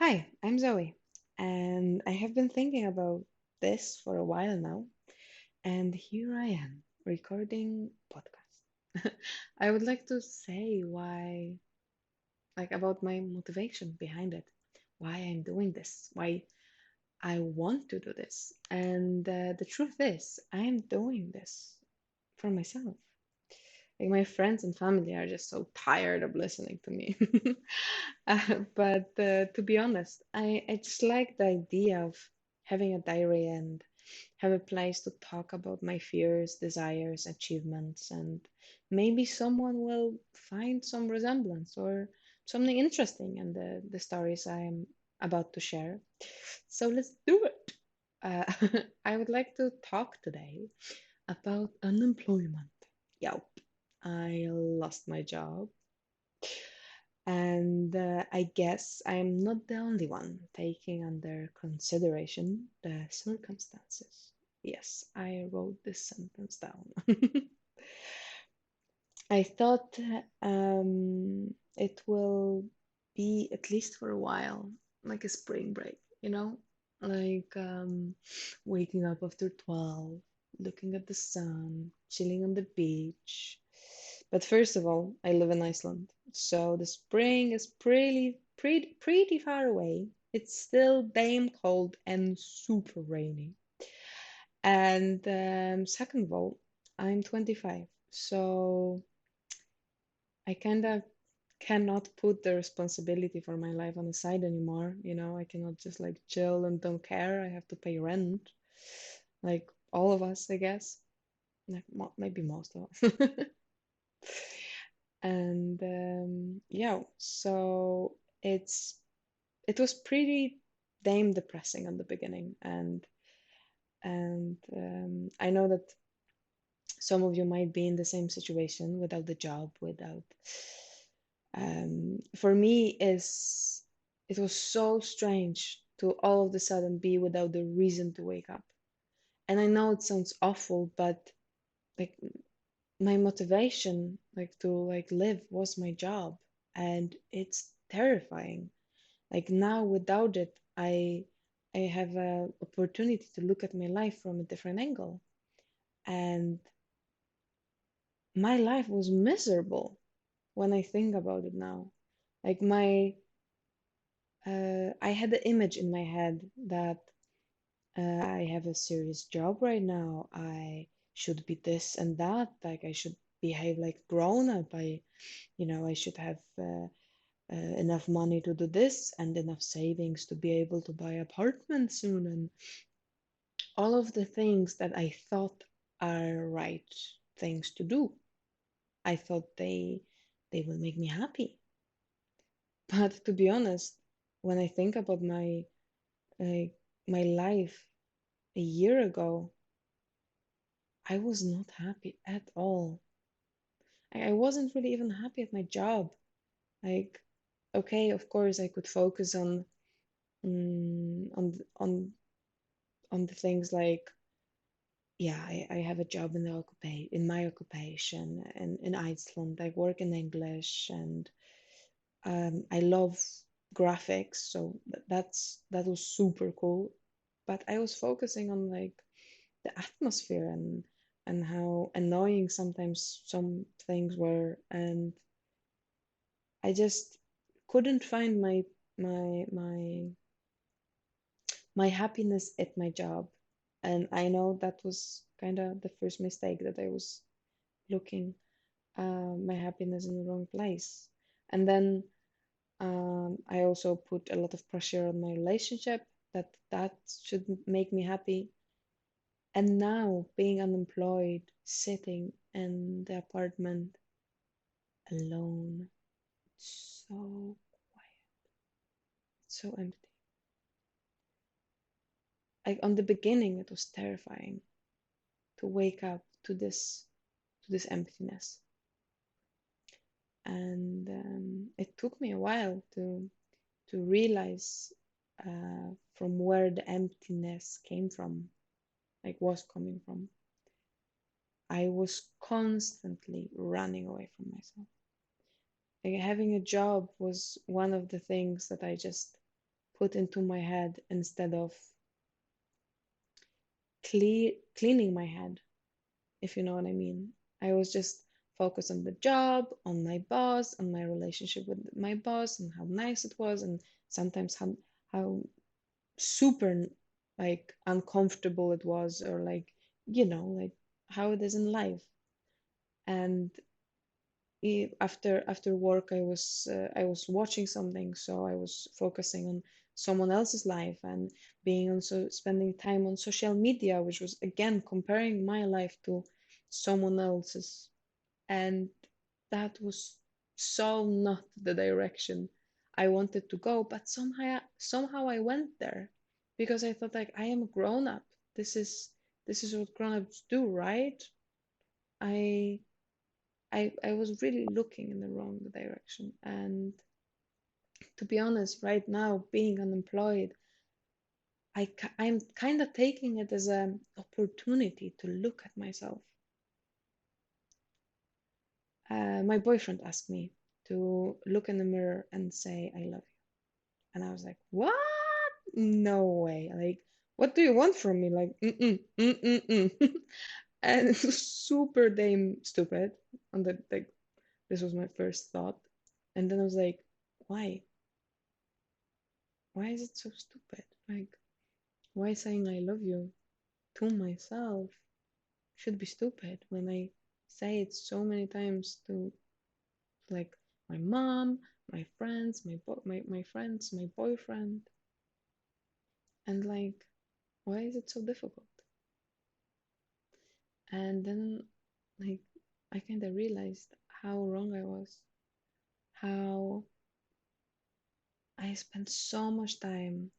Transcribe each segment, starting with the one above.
Hi, I'm Zoe, and I have been thinking about this for a while now, and here I am recording podcast. I would like to say about my motivation behind it, why I'm doing this, why I want to do this. And the truth is, I'm doing this for myself. Like my friends and family are just so tired of listening to me. But to be honest, I just like the idea of having a diary and have a place to talk about my fears, desires, achievements, and maybe someone will find some resemblance or something interesting in the stories I am about to share. So let's do it. Uh, I would like to talk today about unemployment. Yep, I lost my job, and I guess I'm not the only one taking under consideration the circumstances. Yes, I wrote this sentence down. I thought it will be, at least for a while, like a spring break, like waking up after 12, looking at the sun, chilling on the beach. But first of all, I live in Iceland, so the spring is pretty far away. It's still damn cold and super rainy. And second of all, I'm 25, so I kind of cannot put the responsibility for my life on the side anymore. I cannot just like chill and don't care. I have to pay rent, like all of us, I guess. Like maybe most of us. And yeah, so it was pretty damn depressing in the beginning, and I know that some of you might be in the same situation without the job, without for me is it was so strange to all of a sudden be without the reason to wake up. And I know it sounds awful, but like my motivation like to like live was my job, and it's terrifying. Like now without it, I have a opportunity to look at my life from a different angle, and my life was miserable when I think about it now. Like I had the image in my head that I have a serious job right now. I should be this and that. Like I should behave like grown up. I should have enough money to do this and enough savings to be able to buy apartment soon, and all of the things that I thought are right things to do. I thought they will make me happy. But to be honest, when I think about like my life a year ago, I was not happy at all. I wasn't really even happy at my job. Like, okay, of course, I could focus on the things like, yeah, I have a job in my occupation in Iceland. I work in English, and I love graphics, so that was super cool. But I was focusing on like the atmosphere and how annoying sometimes some things were, and I just couldn't find my happiness at my job. And I know that was kind of the first mistake, that I was looking my happiness in the wrong place. And then I also put a lot of pressure on my relationship, that should make me happy. And now being unemployed, sitting in the apartment alone, so quiet, so empty. Like on the beginning, it was terrifying to wake up to this emptiness, and it took me a while to realize from where the emptiness came from, like was coming from. I was constantly running away from myself. Like having a job was one of the things that I just put into my head instead of cleaning my head, if you know what I mean. I was just focused on the job, on my boss, on my relationship with my boss, and how nice it was, and sometimes how super like uncomfortable it was, or like like how it is in life. And after work, I was watching something, so I was focusing on someone else's life and being also spending time on social media, which was again comparing my life to someone else's. And that was so not the direction I wanted to go, but somehow I went there because I thought like I am a grown up. This is what grown-ups do, right? I I was really looking in the wrong direction. And to be honest, right now being unemployed, I'm kind of taking it as an opportunity to look at myself. My boyfriend asked me to look in the mirror and say I love you. And I was like, what? No way. Like, what do you want from me? Like, mm-mm. And it was super damn stupid. And that, like, this was my first thought. And then I was like, why? Why is it so stupid? Like, why saying I love you to myself should be stupid when I say it so many times to like my mom, my friends, my friends, my boyfriend, and like, why is it so difficult? And then, like, I kind of realized how wrong I was, how I spent so much time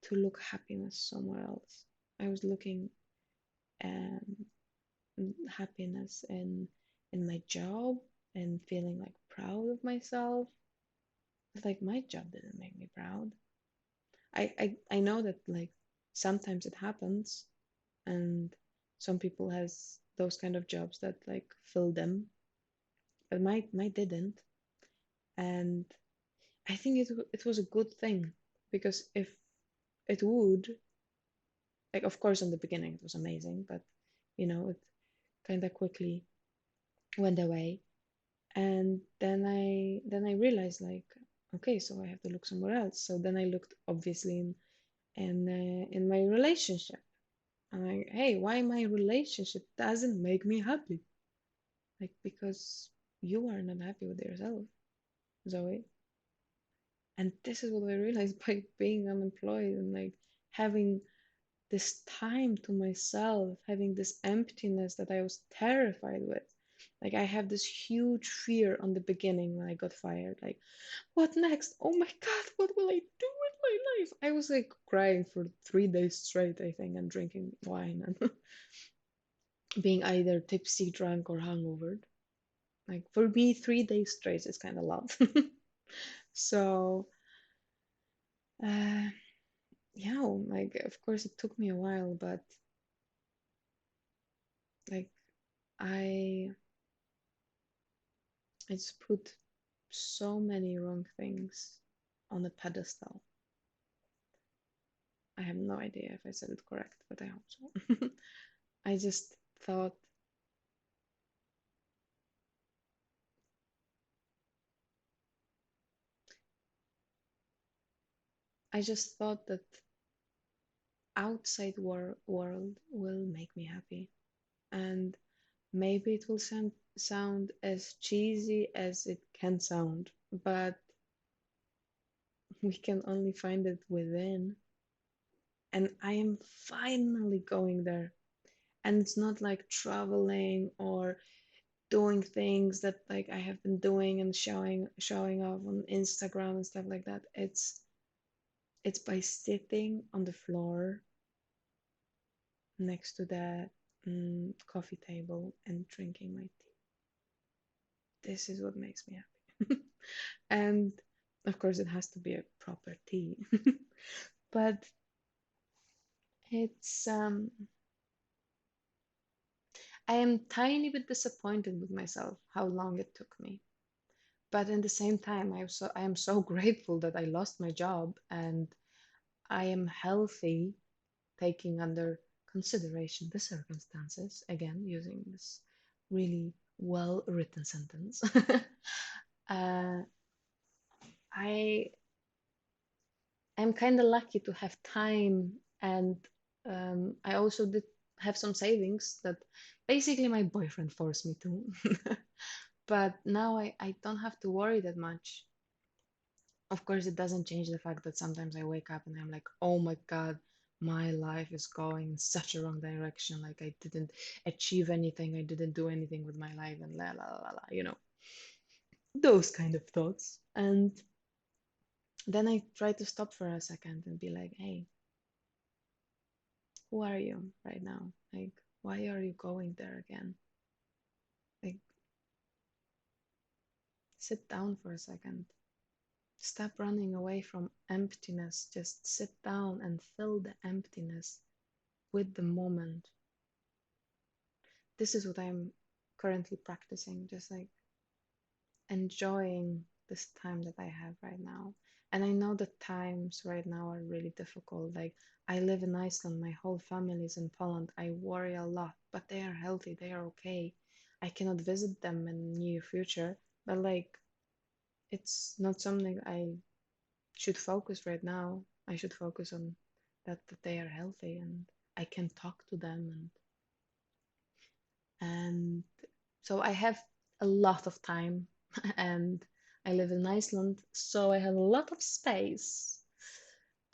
to look happiness somewhere else. I was looking um, happiness in my job and feeling like proud of myself. But like my job didn't make me proud. I know that like sometimes it happens, and some people has those kind of jobs that like fill them, but my didn't. And I think it was a good thing, because if it would, like, of course in the beginning it was amazing, but it kind of quickly went away. And then I realized like, okay, so I have to look somewhere else. So then I looked obviously in my relationship. I'm like, hey, why my relationship doesn't make me happy? Like, because you are not happy with yourself, Zoe. And this is what I realized by being unemployed and like having this time to myself, having this emptiness that I was terrified with. Like, I have this huge fear on the beginning when I got fired. Like, what next? Oh my God, what will I do with my life? I was like crying for 3 days straight, I think, and drinking wine and being either tipsy, drunk, or hungover. Like, for me, 3 days straight is kind of a lot. So, uh, yeah, like, of course, it took me a while, but like, I I just put so many wrong things on a pedestal. I have no idea if I said it correct, but I hope so. I just thought, I just thought that outside world will make me happy, and maybe it will sound as cheesy as it can sound, but we can only find it within. And I am finally going there. And it's not like traveling or doing things that like I have been doing and showing off on Instagram and stuff like that. It's by sitting on the floor next to the coffee table and drinking my tea. This is what makes me happy. And of course, it has to be a proper tea. But it's I am tiny bit disappointed with myself how long it took me. But in the same time, I am so grateful that I lost my job and I am healthy, taking under consideration the circumstances. Again, using this really well written sentence. uh, I am kind of lucky to have time, and I also did have some savings that basically my boyfriend forced me to. But now I don't have to worry that much. Of course, it doesn't change the fact that sometimes I wake up and I'm like, oh my God, my life is going in such a wrong direction. Like I didn't achieve anything, I didn't do anything with my life, and la la la la, those kind of thoughts. And then I try to stop for a second and be like, hey, who are you right now? Like, why are you going there again? Like, sit down for a second. Stop running away from emptiness. Just sit down and fill the emptiness with the moment. This is what I'm currently practicing, just like enjoying this time that I have right now. And I know that times right now are really difficult. Like, I live in Iceland, my whole family is in Poland. I worry a lot, but they are healthy, they are okay. I cannot visit them in near future, but like, it's not something I should focus right now. I should focus on that they are healthy and I can talk to them, and so I have a lot of time and I live in Iceland, so I have a lot of space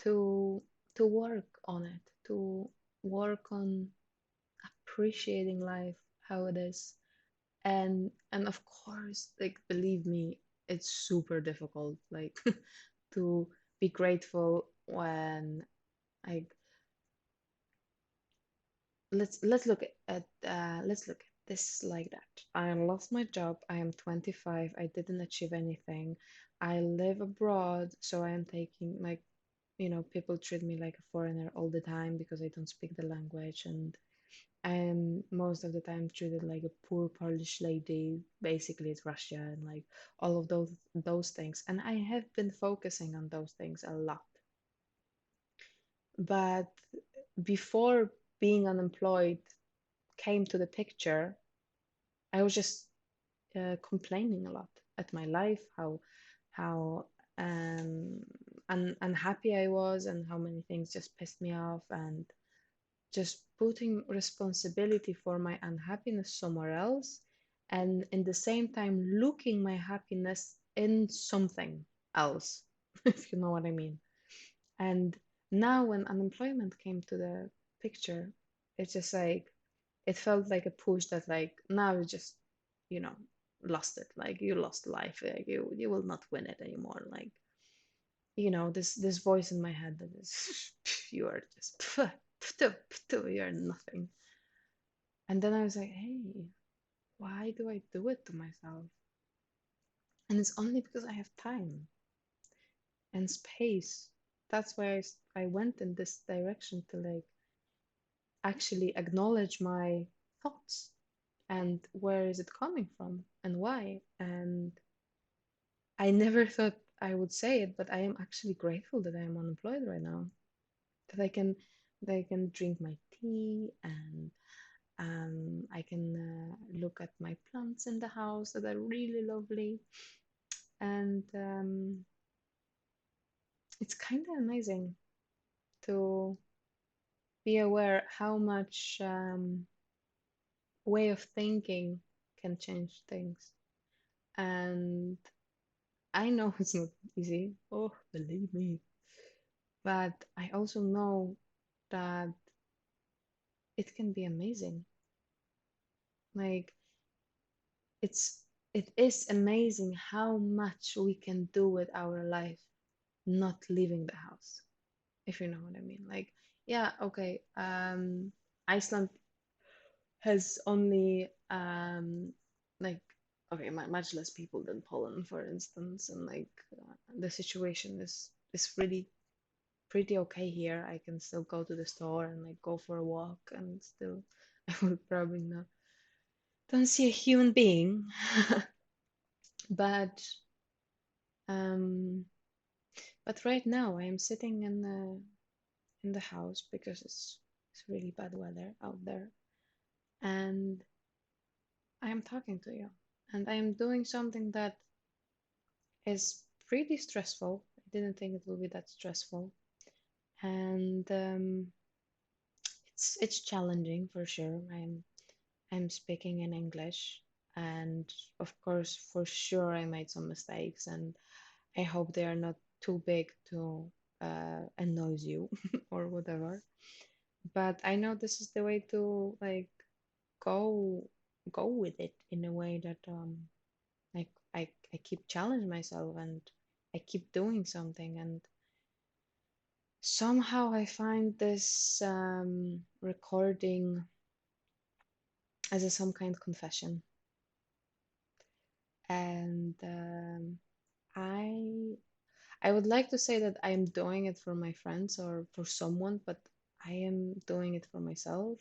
to work on it, to work on appreciating life how it is. And of course, like, believe me, it's super difficult, like, to be grateful when, like, let's look at this like that. I lost my job. I am 25. I didn't achieve anything. I live abroad, so I am taking, like, people treat me like a foreigner all the time because I don't speak the language, and I am most of the time treated like a poor Polish lady. Basically, it's Russia and like all of those things. And I have been focusing on those things a lot. But before being unemployed came to the picture, I was just complaining a lot at my life, how unhappy I was, and how many things just pissed me off, and just putting responsibility for my unhappiness somewhere else, and in the same time looking my happiness in something else, if you know what I mean. And now when unemployment came to the picture, it's just like it felt like a push that, like, now you just, you know lost it. Like, you lost life. Like, you will not win it anymore. Like, this voice in my head that is you are just you are nothing. And then I was like, hey, why do I do it to myself? And it's only because I have time and space. That's why I went in this direction, to like actually acknowledge my thoughts and where is it coming from and why. And I never thought I would say it, but I am actually grateful that I am unemployed right now. That I can drink my tea, and I can look at my plants in the house that are really lovely. And it's kind of amazing to be aware how much way of thinking can change things. And I know it's not easy. Oh, believe me. But I also know that it can be amazing. Like, it's it is amazing how much we can do with our life not leaving the house, if you know what I mean. Like, yeah, okay, Iceland has only like, okay, much less people than Poland, for instance, and like, the situation is really pretty okay here. I can still go to the store and like go for a walk, and still I would probably not don't see a human being. But Um, but right now I am sitting in the house because it's really bad weather out there, and I am talking to you, and I am doing something that is pretty stressful. I didn't think it would be that stressful, and it's challenging for sure. I'm speaking in English, and of course, for sure, I made some mistakes, and I hope they are not too big to annoy you or whatever. But I know this is the way to like go go with it in a way that like I keep challenging myself and I keep doing something, and somehow I find this recording as a some kind of confession, and I I would like to say that I am doing it for my friends or for someone, but I am doing it for myself.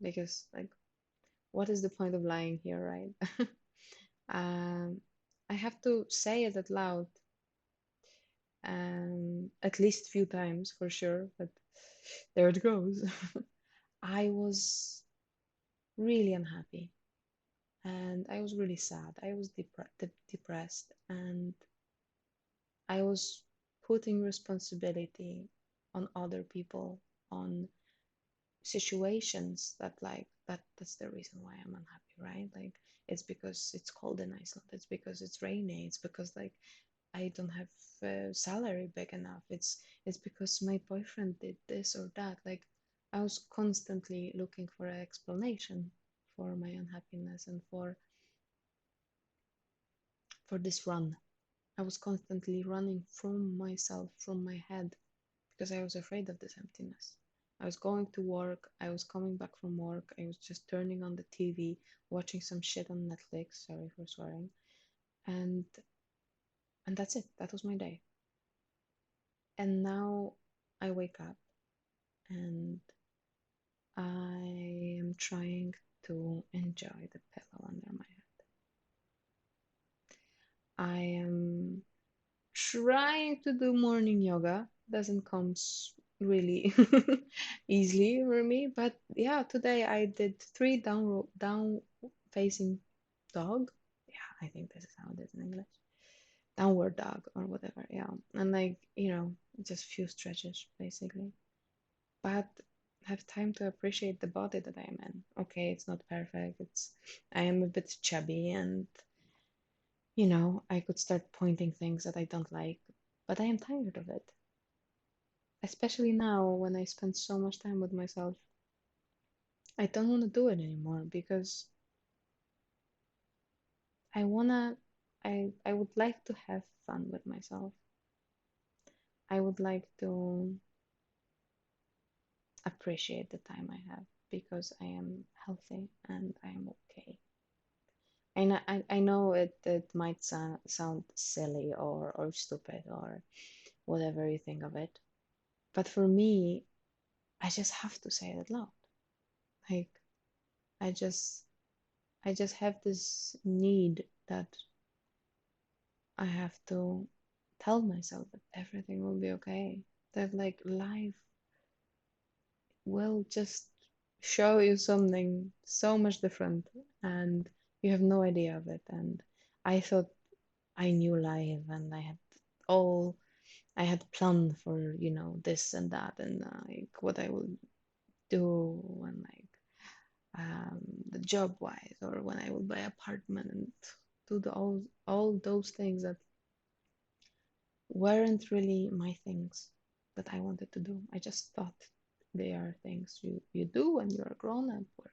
Because like, what is the point of lying here, right? um, I have to say it out loud, at least few times for sure. But there it goes. I was really unhappy, and I was really sad. I was depressed, and I was putting responsibility on other people, on situations that like that's the reason why I'm unhappy, right? Like it's because it's cold in Iceland, it's because it's rainy, it's because like I don't have salary big enough, it's because my boyfriend did this or that. Like I was constantly looking for an explanation for my unhappiness and for this run. I was constantly running from myself, from my head, because I was afraid of this emptiness. I was going to work, I was coming back from work, I was just turning on the TV, watching some shit on Netflix, sorry for swearing, and and that's it. That was my day. And now I wake up and I am trying to enjoy the pillow under my head. I am trying to do morning yoga. Doesn't come really easily for me, but yeah, today I did three down facing dog. Yeah, I think this is how it is in English. Downward dog or whatever. Yeah, and like just few stretches basically. But have time to appreciate the body that I am in. Okay, it's not perfect. I am a bit chubby, and I could start pointing things that I don't like, but I am tired of it. Especially now when I spend so much time with myself. I don't want to do it anymore because I wanna I would like to have fun with myself. I would like to appreciate the time I have because I am healthy and I am okay. I know it might sound silly or stupid or whatever you think of it, but for me, I just have to say it loud. Like I just I just have this need that I have to tell myself that everything will be okay. That like life will just show you something so much different and you have no idea of it. And I thought I knew life and all I had planned for, this and that and like what I would do and like the job wise or when I would buy apartment and do all those things that weren't really my things that I wanted to do. I just thought they are things you do when you're a grown up, or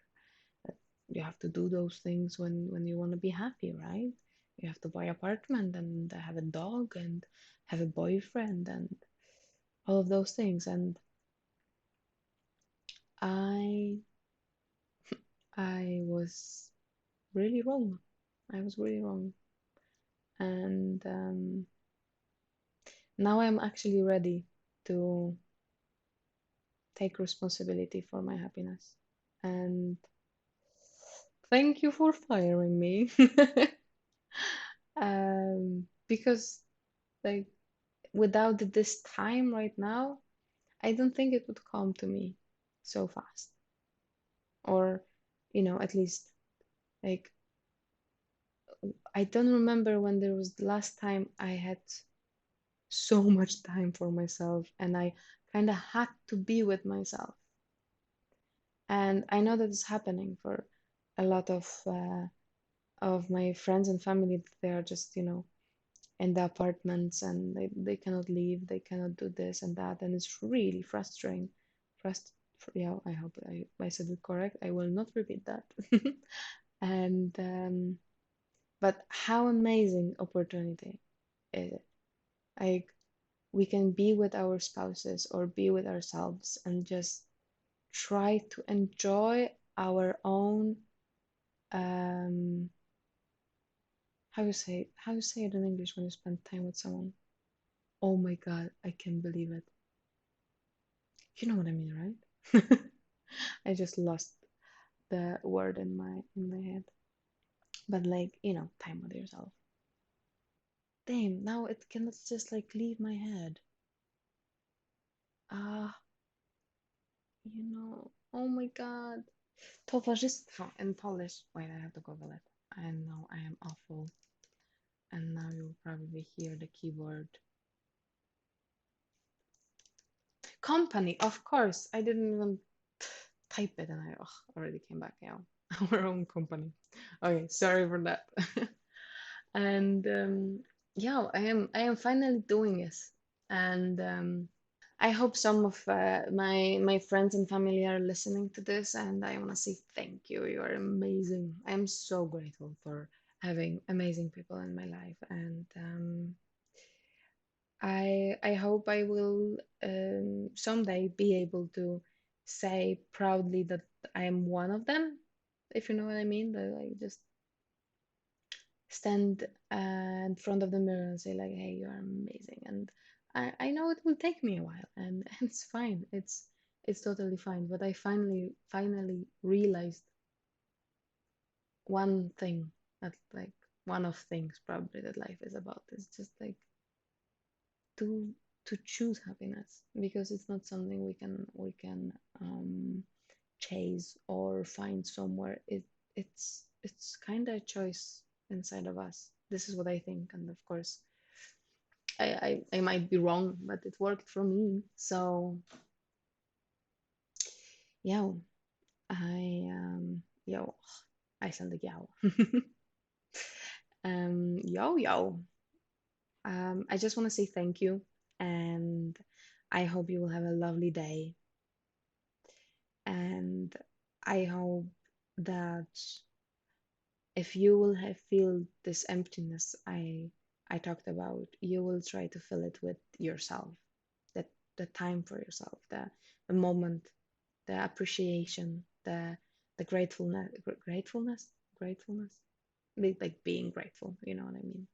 that you have to do those things when you want to be happy, right? You have to buy apartment and have a dog and have a boyfriend and all of those things. And I I was really wrong. I was really wrong. And now I'm actually ready to take responsibility for my happiness. And thank you for firing me. Because like without this time right now, I don't think it would come to me so fast. Or, at least like I don't remember when there was the last time I had so much time for myself and I kind of had to be with myself. And I know that it's happening for a lot of my friends and family. They are just, in the apartments and they cannot leave, they cannot do this and that, and it's really frustrating. Frust yeah, I hope I said it correct. I will not repeat that. And but how amazing opportunity is it? Like we can be with our spouses or be with ourselves and just try to enjoy our own um how you say it in English when you spend time with someone. Oh my God, I can't believe it. You know what I mean, right? I just lost the word in my head. But like, time with yourself. Damn, now it cannot just like leave my head. Ah, oh my God. Towarzystwo in Polish. Wait, I have to Google it. I know I am awful. And now you'll probably hear the keyboard. Company, of course. I didn't even type it and I already came back. Yeah, our own company. Okay, sorry for that. And yeah, I am finally doing this, and I hope some of my friends and family are listening to this, and I want to say thank you. You are amazing. I am so grateful for having amazing people in my life, and I hope I will someday be able to say proudly that I am one of them, if you know what I mean. That I just stand in front of the mirror and say like, "Hey, you are amazing," and I know it will take me a while, and it's fine. It's totally fine. But I finally realized one thing that like one of things probably that life is about is just like to to choose happiness because it's not something we can chase or find somewhere. It's kind of a choice inside of us. This is what I think, and of course I might be wrong, but it worked for me. So yeah, yo, I sound like yow. Yo. I just want to say thank you, and I hope you will have a lovely day. And I hope that if you will have feel this emptiness I talked about, you will try to fill it with yourself. That the time for yourself, the moment, the appreciation, the gratefulness, like being grateful. You know what I mean?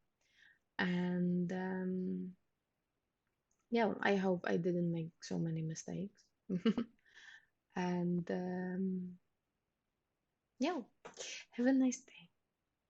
And yeah, I hope I didn't make so many mistakes. And yeah, have a nice day.